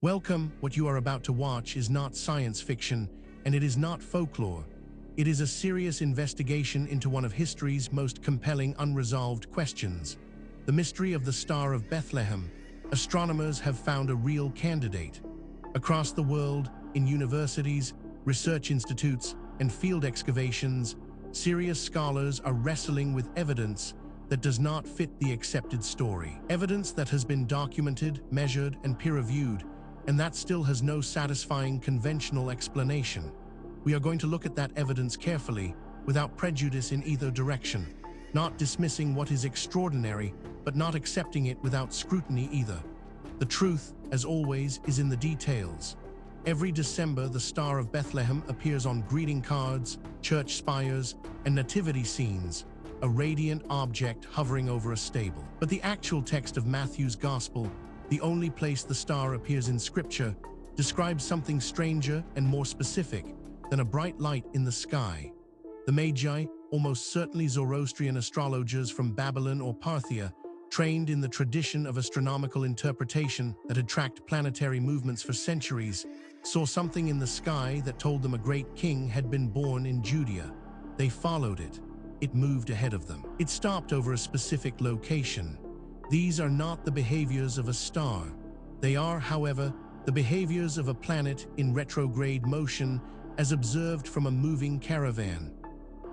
Welcome. What you are about to watch is not science fiction, and it is not folklore. It is a serious investigation into one of history's most compelling unresolved questions. The mystery of the Star of Bethlehem. Astronomers have found a real candidate. Across the world, in universities, research institutes, and field excavations, serious scholars are wrestling with evidence that does not fit the accepted story. Evidence that has been documented, measured, and peer-reviewed, and that still has no satisfying conventional explanation. We are going to look at that evidence carefully, without prejudice in either direction, not dismissing what is extraordinary, but not accepting it without scrutiny either. The truth, as always, is in the details. Every December, the Star of Bethlehem appears on greeting cards, church spires, and nativity scenes, a radiant object hovering over a stable. But the actual text of Matthew's Gospel, the only place the star appears in Scripture, describes something stranger and more specific than a bright light in the sky. The Magi, almost certainly Zoroastrian astrologers from Babylon or Parthia, trained in the tradition of astronomical interpretation that had tracked planetary movements for centuries, saw something in the sky that told them a great king had been born in Judea. They followed it. It moved ahead of them. It stopped over a specific location. These are not the behaviors of a star. They are, however, the behaviors of a planet in retrograde motion as observed from a moving caravan.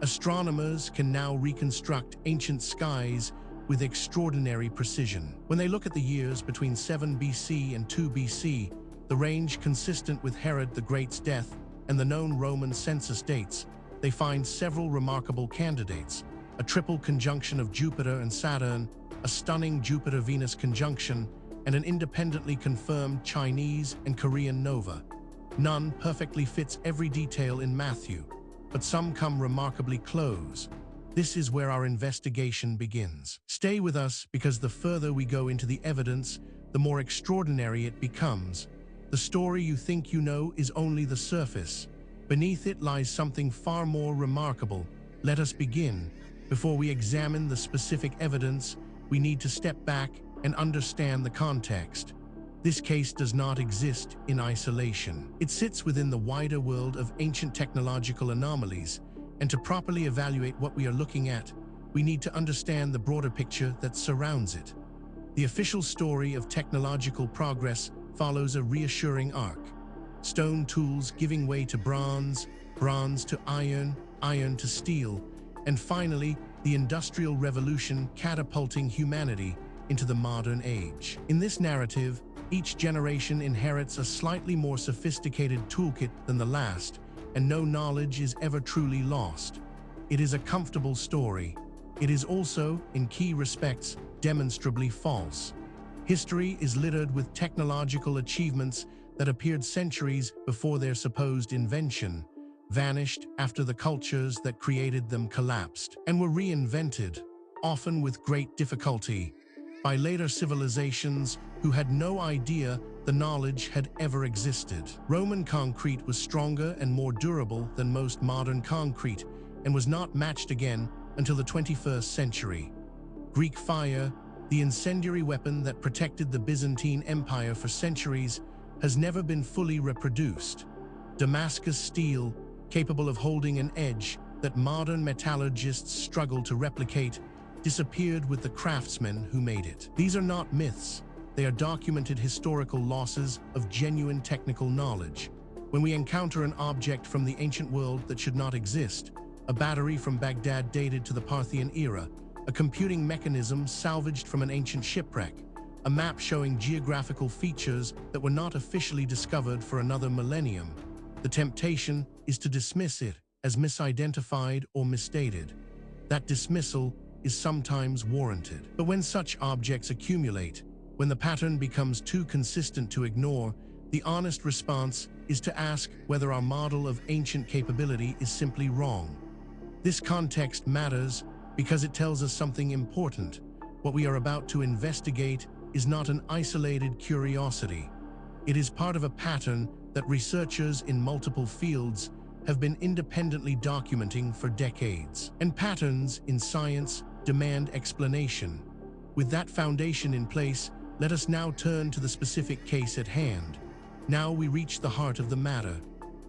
Astronomers can now reconstruct ancient skies with extraordinary precision. When they look at the years between 7 BC and 2 BC, the range consistent with Herod the Great's death and the known Roman census dates, they find several remarkable candidates: a triple conjunction of Jupiter and Saturn, a stunning Jupiter-Venus conjunction, and an independently confirmed Chinese and Korean nova. None perfectly fits every detail in Matthew, but some come remarkably close. This is where our investigation begins. Stay with us, because the further we go into the evidence, the more extraordinary it becomes. The story you think you know is only the surface. Beneath it lies something far more remarkable. Let us begin. Before we examine the specific evidence, we need to step back and understand the context. This case does not exist in isolation. It sits within the wider world of ancient technological anomalies, and to properly evaluate what we are looking at, we need to understand the broader picture that surrounds it. The official story of technological progress follows a reassuring arc. Stone tools giving way to bronze, bronze to iron, iron to steel, and finally, the Industrial Revolution catapulting humanity into the modern age. In this narrative, each generation inherits a slightly more sophisticated toolkit than the last, and no knowledge is ever truly lost. It is a comfortable story. It is also, in key respects, demonstrably false. History is littered with technological achievements that appeared centuries before their supposed invention, vanished after the cultures that created them collapsed, and were reinvented, often with great difficulty, by later civilizations who had no idea the knowledge had ever existed. Roman concrete was stronger and more durable than most modern concrete, and was not matched again until the 21st century. Greek fire, the incendiary weapon that protected the Byzantine Empire for centuries, has never been fully reproduced. Damascus steel, capable of holding an edge that modern metallurgists struggle to replicate, disappeared with the craftsmen who made it. These are not myths. They are documented historical losses of genuine technical knowledge. When we encounter an object from the ancient world that should not exist, a battery from Baghdad dated to the Parthian era, a computing mechanism salvaged from an ancient shipwreck, a map showing geographical features that were not officially discovered for another millennium, the temptation is to dismiss it as misidentified or misstated. That dismissal is sometimes warranted. But when such objects accumulate, when the pattern becomes too consistent to ignore, the honest response is to ask whether our model of ancient capability is simply wrong. This context matters because it tells us something important. What we are about to investigate is not an isolated curiosity. It is part of a pattern that researchers in multiple fields have been independently documenting for decades. And patterns in science demand explanation. With that foundation in place, let us now turn to the specific case at hand. Now we reach the heart of the matter,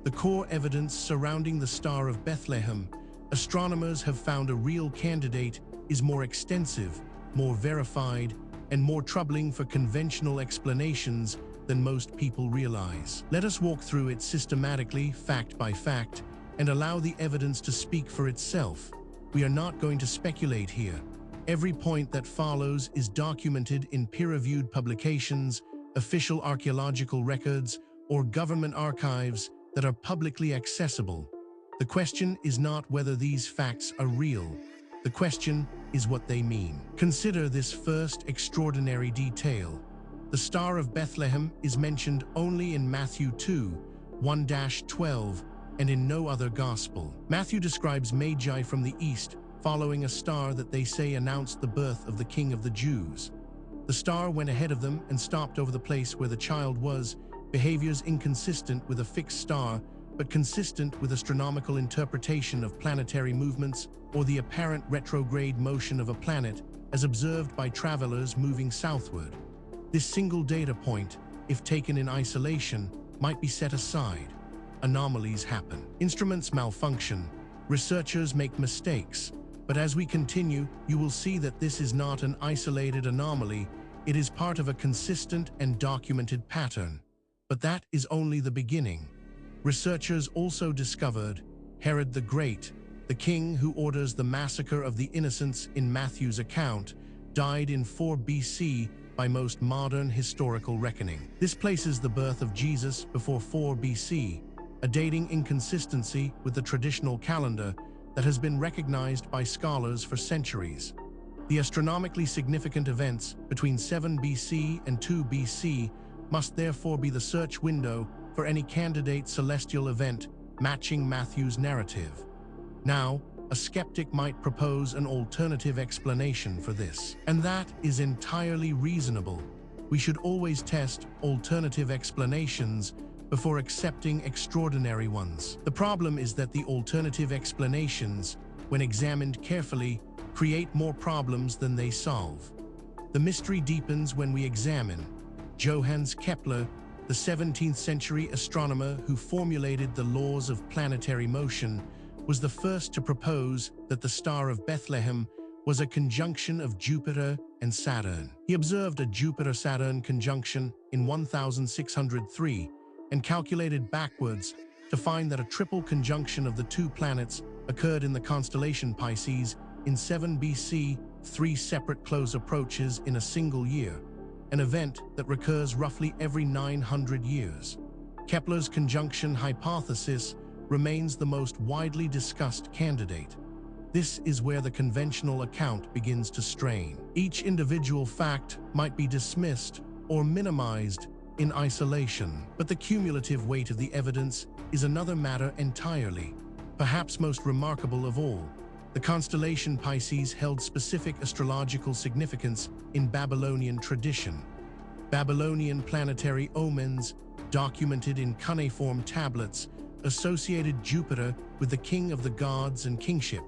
the core evidence surrounding the Star of Bethlehem. Astronomers have found a real candidate is more extensive, more verified, and more troubling for conventional explanations than most people realize. Let us walk through it systematically, fact by fact, and allow the evidence to speak for itself. We are not going to speculate here. Every point that follows is documented in peer-reviewed publications, official archaeological records, or government archives that are publicly accessible. The question is not whether these facts are real. The question is what they mean. Consider this first extraordinary detail. The Star of Bethlehem is mentioned only in Matthew 2, 1-12, and in no other gospel. Matthew describes Magi from the east, following a star that they say announced the birth of the King of the Jews. The star went ahead of them and stopped over the place where the child was, behaviors inconsistent with a fixed star, but consistent with astronomical interpretation of planetary movements or the apparent retrograde motion of a planet as observed by travelers moving southward. This single data point, if taken in isolation, might be set aside. Anomalies happen. Instruments malfunction. Researchers make mistakes. But as we continue, you will see that this is not an isolated anomaly. It is part of a consistent and documented pattern. But that is only the beginning. Researchers also discovered Herod the Great, the king who orders the massacre of the innocents in Matthew's account, died in 4 BC by most modern historical reckoning. This places the birth of Jesus before 4 BC, a dating inconsistency with the traditional calendar that has been recognized by scholars for centuries. The astronomically significant events between 7 BC and 2 BC must therefore be the search window for any candidate celestial event matching Matthew's narrative. Now, a skeptic might propose an alternative explanation for this, and that is entirely reasonable. We should always test alternative explanations before accepting extraordinary ones. The problem is that the alternative explanations, when examined carefully, create more problems than they solve. The mystery deepens when we examine. Johannes Kepler, the 17th century astronomer who formulated the laws of planetary motion, was the first to propose that the Star of Bethlehem was a conjunction of Jupiter and Saturn. He observed a Jupiter-Saturn conjunction in 1603 and calculated backwards to find that a triple conjunction of the two planets occurred in the constellation Pisces in 7 BC, 3 separate close approaches in a single year, an event that recurs roughly every 900 years. Kepler's conjunction hypothesis remains the most widely discussed candidate. This is where the conventional account begins to strain. Each individual fact might be dismissed or minimized in isolation, but the cumulative weight of the evidence is another matter entirely. Perhaps most remarkable of all, the constellation Pisces held specific astrological significance in Babylonian tradition. Babylonian planetary omens, documented in cuneiform tablets, associated Jupiter with the king of the gods and kingship,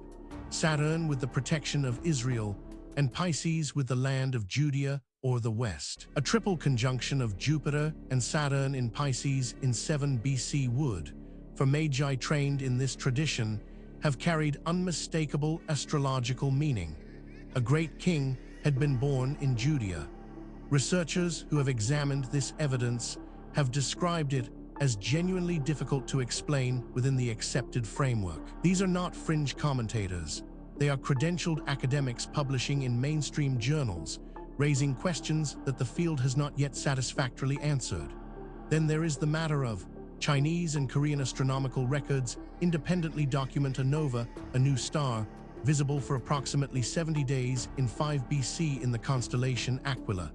Saturn with the protection of Israel, and Pisces with the land of Judea or the West. A triple conjunction of Jupiter and Saturn in Pisces in 7 BC would, for Magi trained in this tradition, have carried unmistakable astrological meaning. A great king had been born in Judea. Researchers who have examined this evidence have described it as genuinely difficult to explain within the accepted framework. These are not fringe commentators. They are credentialed academics publishing in mainstream journals, raising questions that the field has not yet satisfactorily answered. Then there is the matter of Chinese and Korean astronomical records independently document a nova, a new star, visible for approximately 70 days in 5 BC in the constellation Aquila.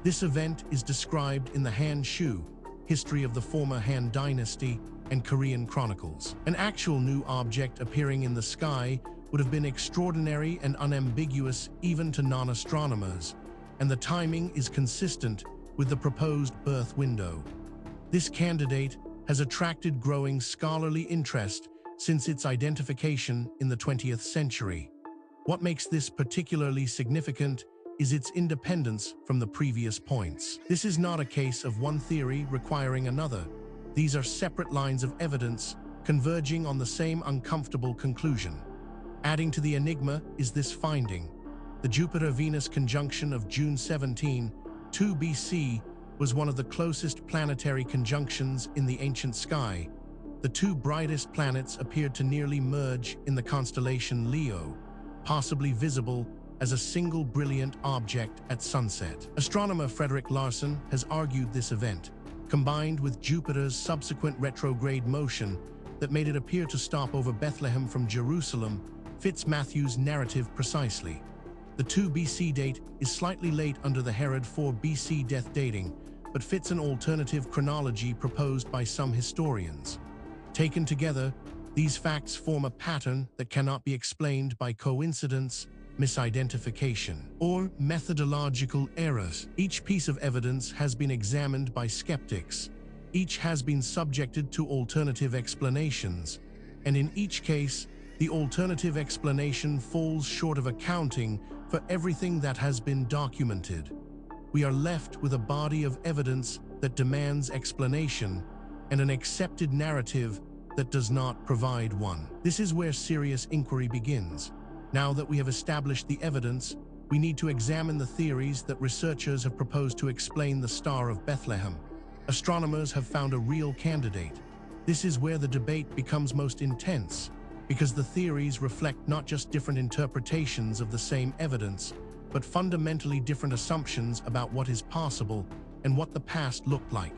This event is described in the Han Shu, History of the Former Han Dynasty, and Korean Chronicles. An actual new object appearing in the sky would have been extraordinary and unambiguous even to non-astronomers, and the timing is consistent with the proposed birth window. This candidate has attracted growing scholarly interest since its identification in the 20th century. What makes this particularly significant is its independence from the previous points. This is not a case of one theory requiring another. These are separate lines of evidence converging on the same uncomfortable conclusion. Adding to the enigma is this finding. The Jupiter-Venus conjunction of June 17, 2 BC was one of the closest planetary conjunctions in the ancient sky. The two brightest planets appeared to nearly merge in the constellation Leo, possibly visible as a single brilliant object at sunset. Astronomer Frederick Larson has argued this event, combined with Jupiter's subsequent retrograde motion that made it appear to stop over Bethlehem from Jerusalem, fits Matthew's narrative precisely. The 2 BC date is slightly late under the Herod 4 BC death dating, but fits an alternative chronology proposed by some historians. Taken together, these facts form a pattern that cannot be explained by coincidence, misidentification, or methodological errors. Each piece of evidence has been examined by skeptics. Each has been subjected to alternative explanations, and in each case, the alternative explanation falls short of accounting for everything that has been documented. We are left with a body of evidence that demands explanation and an accepted narrative that does not provide one. This is where serious inquiry begins. Now that we have established the evidence, we need to examine the theories that researchers have proposed to explain the Star of Bethlehem. Astronomers have found a real candidate. This is where the debate becomes most intense, because the theories reflect not just different interpretations of the same evidence, but fundamentally different assumptions about what is possible and what the past looked like.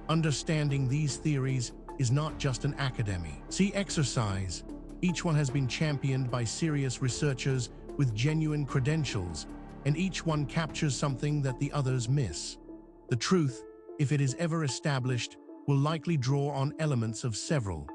Understanding these theories is not just an academy. See exercise. Each one has been championed by serious researchers with genuine credentials, and each one captures something that the others miss. The truth, if it is ever established, will likely draw on elements of several.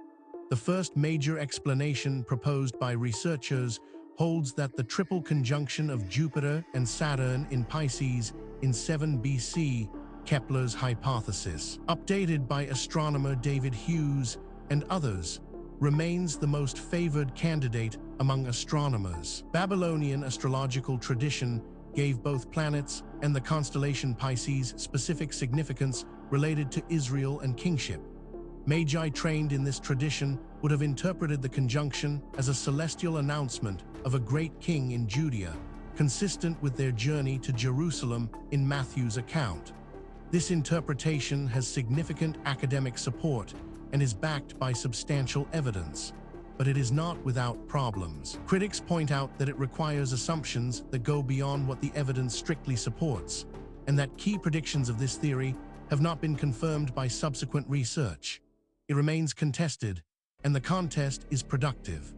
The first major explanation proposed by researchers holds that the triple conjunction of Jupiter and Saturn in Pisces in 7 BC, Kepler's hypothesis, updated by astronomer David Hughes and others, remains the most favored candidate among astronomers. Babylonian astrological tradition gave both planets and the constellation Pisces specific significance related to Israel and kingship. Magi trained in this tradition would have interpreted the conjunction as a celestial announcement of a great king in Judea, consistent with their journey to Jerusalem in Matthew's account. This interpretation has significant academic support and is backed by substantial evidence, but it is not without problems. Critics point out that it requires assumptions that go beyond what the evidence strictly supports, and that key predictions of this theory have not been confirmed by subsequent research. It remains contested, and the contest is productive.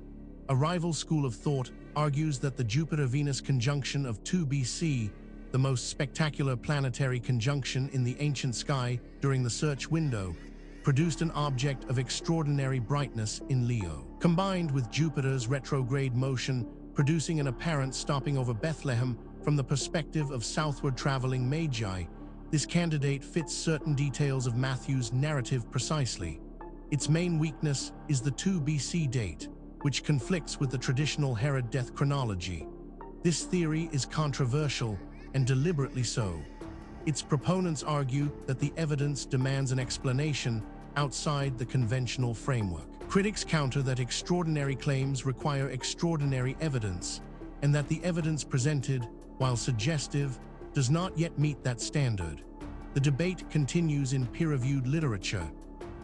A rival school of thought argues that the Jupiter-Venus conjunction of 2 BC, the most spectacular planetary conjunction in the ancient sky during the search window, produced an object of extraordinary brightness in Leo. Combined with Jupiter's retrograde motion producing an apparent stopping over Bethlehem from the perspective of southward traveling Magi, this candidate fits certain details of Matthew's narrative precisely. Its main weakness is the 2 BC date, which conflicts with the traditional Herod death chronology. This theory is controversial, and deliberately so. Its proponents argue that the evidence demands an explanation outside the conventional framework. Critics counter that extraordinary claims require extraordinary evidence, and that the evidence presented, while suggestive, does not yet meet that standard. The debate continues in peer-reviewed literature.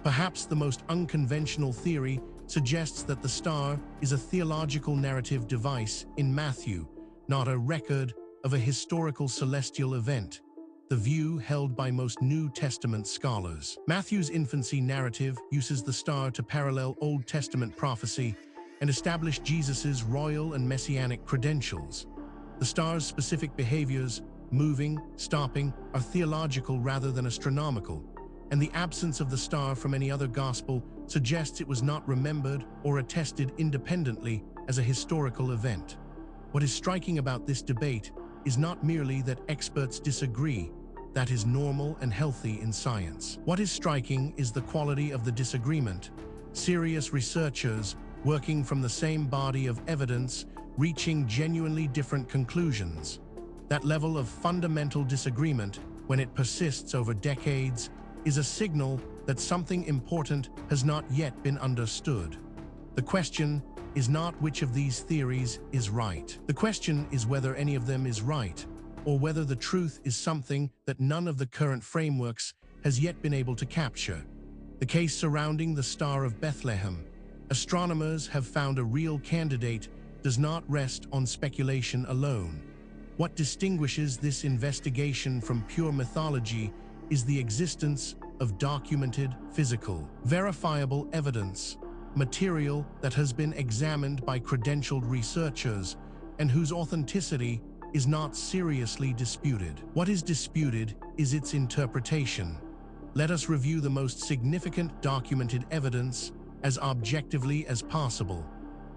Perhaps the most unconventional theory suggests that the star is a theological narrative device in Matthew, not a record of a historical celestial event, the view held by most New Testament scholars. Matthew's infancy narrative uses the star to parallel Old Testament prophecy and establish Jesus's royal and messianic credentials. The star's specific behaviors, moving, stopping, are theological rather than astronomical, and the absence of the star from any other gospel suggests it was not remembered or attested independently as a historical event. What is striking about this debate is not merely that experts disagree. That is normal and healthy in science. What is striking is the quality of the disagreement. Serious researchers, working from the same body of evidence, reaching genuinely different conclusions. That level of fundamental disagreement, when it persists over decades, is a signal that something important has not yet been understood. The question is not which of these theories is right. The question is whether any of them is right, or whether the truth is something that none of the current frameworks has yet been able to capture. The case surrounding the Star of Bethlehem, astronomers have found a real candidate, does not rest on speculation alone. What distinguishes this investigation from pure mythology is the existence of documented, physical, verifiable evidence, material that has been examined by credentialed researchers and whose authenticity is not seriously disputed. What is disputed is its interpretation. Let us review the most significant documented evidence as objectively as possible.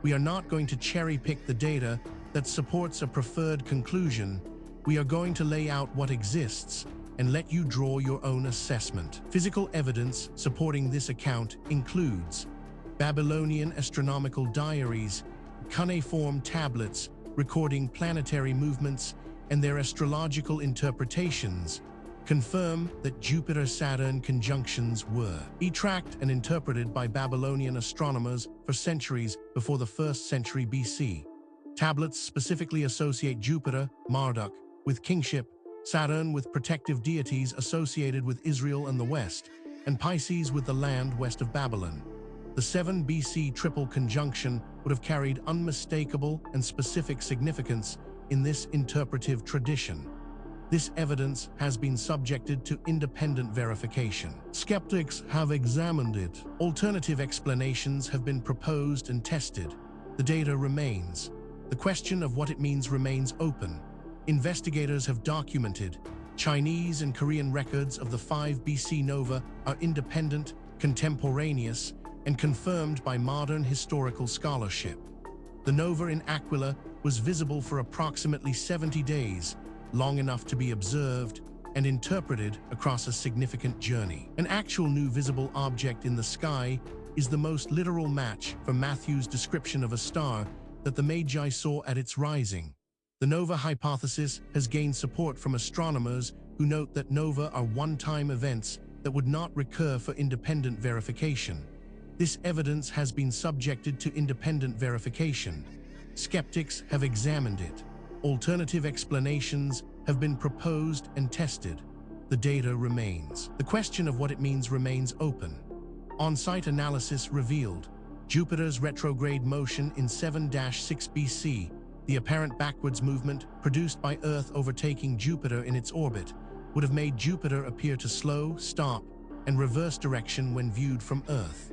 We are not going to cherry-pick the data that supports a preferred conclusion. We are going to lay out what exists and let you draw your own assessment. Physical evidence supporting this account includes Babylonian astronomical diaries, cuneiform tablets recording planetary movements and their astrological interpretations, confirm that Jupiter-Saturn conjunctions were tracked and interpreted by Babylonian astronomers for centuries before the 1st century BC. Tablets specifically associate Jupiter, Marduk, with kingship, Saturn with protective deities associated with Israel and the West, and Pisces with the land west of Babylon. The 7 BC triple conjunction would have carried unmistakable and specific significance in this interpretive tradition. This evidence has been subjected to independent verification. Skeptics have examined it. Alternative explanations have been proposed and tested. The data remains. The question of what it means remains open. Investigators have documented Chinese and Korean records of the 5 BC nova are independent, contemporaneous, and confirmed by modern historical scholarship. The nova in Aquila was visible for approximately 70 days, long enough to be observed and interpreted across a significant journey. An actual new visible object in the sky is the most literal match for Matthew's description of a star that the Magi saw at its rising. The nova hypothesis has gained support from astronomers who note that nova are one-time events that would not recur for independent verification. This evidence has been subjected to independent verification. Skeptics have examined it. Alternative explanations have been proposed and tested. The data remains. The question of what it means remains open. On-site analysis revealed Jupiter's retrograde motion in 7-6 BC, the apparent backwards movement produced by Earth overtaking Jupiter in its orbit, would have made Jupiter appear to slow, stop, and reverse direction when viewed from Earth.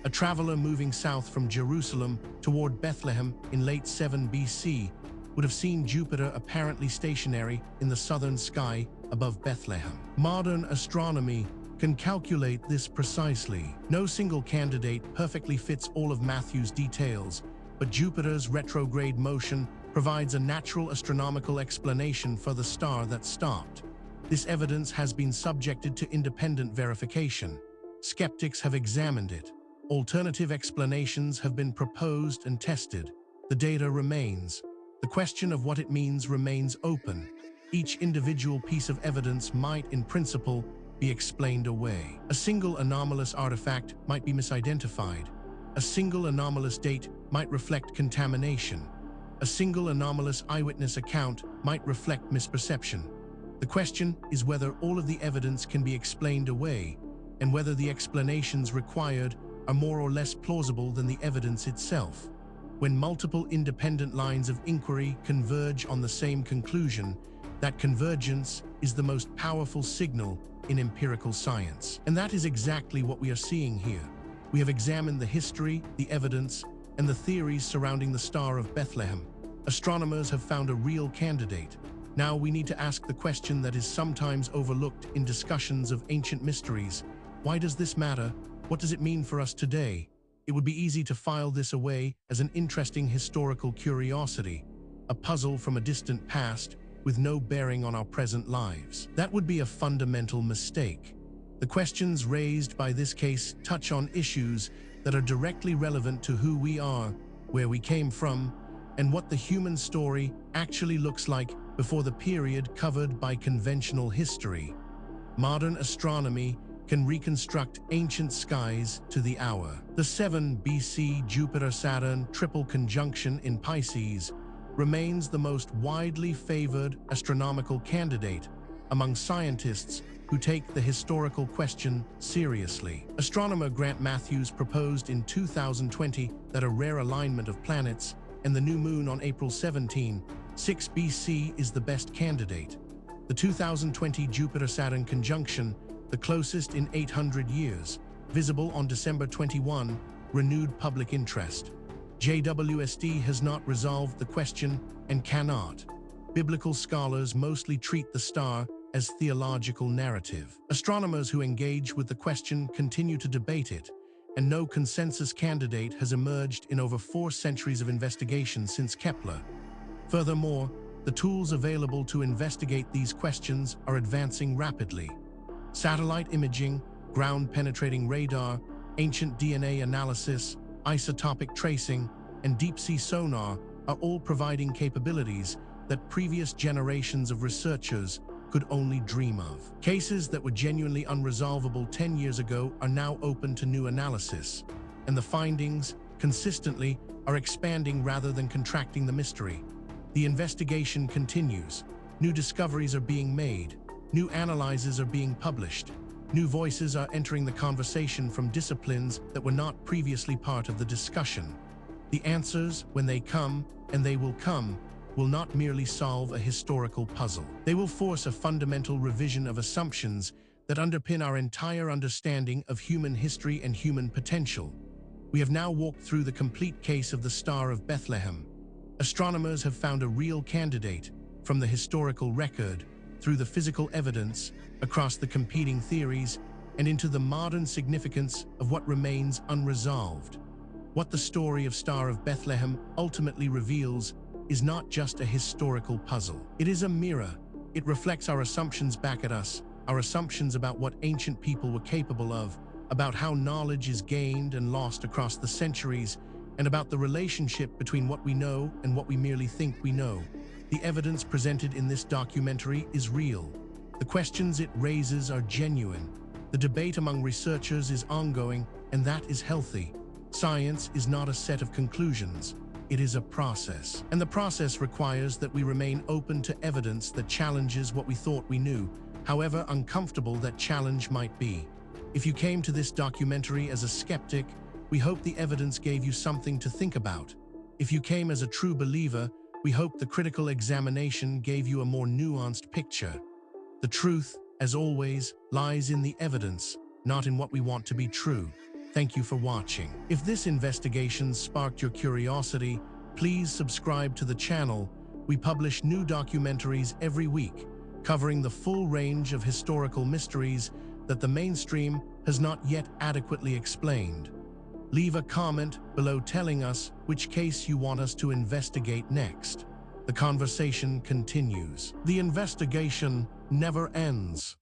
A traveler moving south from Jerusalem toward Bethlehem in late 7 BC would have seen Jupiter apparently stationary in the southern sky above Bethlehem. Modern astronomy can calculate this precisely. No single candidate perfectly fits all of Matthew's details, but Jupiter's retrograde motion provides a natural astronomical explanation for the star that stopped. This evidence has been subjected to independent verification. Skeptics have examined it. Alternative explanations have been proposed and tested. The data remains. The question of what it means remains open. Each individual piece of evidence might, in principle, be explained away. A single anomalous artifact might be misidentified. A single anomalous date might reflect contamination. A single anomalous eyewitness account might reflect misperception. The question is whether all of the evidence can be explained away, and whether the explanations required are more or less plausible than the evidence itself. When multiple independent lines of inquiry converge on the same conclusion, that convergence is the most powerful signal in empirical science. And that is exactly what we are seeing here. We have examined the history, the evidence, and the theories surrounding the Star of Bethlehem. Astronomers have found a real candidate. Now we need to ask the question that is sometimes overlooked in discussions of ancient mysteries. Why does this matter? What does it mean for us today? It would be easy to file this away as an interesting historical curiosity, a puzzle from a distant past with no bearing on our present lives. That would be a fundamental mistake. The questions raised by this case touch on issues that are directly relevant to who we are, where we came from, and what the human story actually looks like before the period covered by conventional history. Modern astronomy can reconstruct ancient skies to the hour. The 7 BC Jupiter-Saturn triple conjunction in Pisces remains the most widely favored astronomical candidate among scientists who take the historical question seriously. Astronomer Grant Matthews proposed in 2020 that a rare alignment of planets and the new moon on April 17, 6 BC is the best candidate. The 2020 Jupiter-Saturn conjunction, the closest in 800 years, visible on December 21, renewed public interest. JWST has not resolved the question and cannot. Biblical scholars mostly treat the star as theological narrative. Astronomers who engage with the question continue to debate it, and no consensus candidate has emerged in over 4 centuries of investigation since Kepler. Furthermore, the tools available to investigate these questions are advancing rapidly. Satellite imaging, ground-penetrating radar, ancient DNA analysis, isotopic tracing, and deep-sea sonar are all providing capabilities that previous generations of researchers could only dream of. Cases that were genuinely unresolvable 10 years ago are now open to new analysis, and the findings, consistently, are expanding rather than contracting the mystery. The investigation continues. New discoveries are being made. New analyses are being published. New voices are entering the conversation from disciplines that were not previously part of the discussion. The answers, when they come, and they will come, will not merely solve a historical puzzle. They will force a fundamental revision of assumptions that underpin our entire understanding of human history and human potential. We have now walked through the complete case of the Star of Bethlehem. Astronomers have found a real candidate, from the historical record, through the physical evidence, across the competing theories, and into the modern significance of what remains unresolved. What the story of Star of Bethlehem ultimately reveals is not just a historical puzzle. It is a mirror. It reflects our assumptions back at us, our assumptions about what ancient people were capable of, about how knowledge is gained and lost across the centuries, and about the relationship between what we know and what we merely think we know. The evidence presented in this documentary is real. The questions it raises are genuine. The debate among researchers is ongoing, and that is healthy. Science is not a set of conclusions. It is a process. And the process requires that we remain open to evidence that challenges what we thought we knew, however uncomfortable that challenge might be. If you came to this documentary as a skeptic, we hope the evidence gave you something to think about. If you came as a true believer, we hope the critical examination gave you a more nuanced picture. The truth, as always, lies in the evidence, not in what we want to be true. Thank you for watching. If this investigation sparked your curiosity, please subscribe to the channel. We publish new documentaries every week, covering the full range of historical mysteries that the mainstream has not yet adequately explained. Leave a comment below telling us which case you want us to investigate next. The conversation continues. The investigation never ends.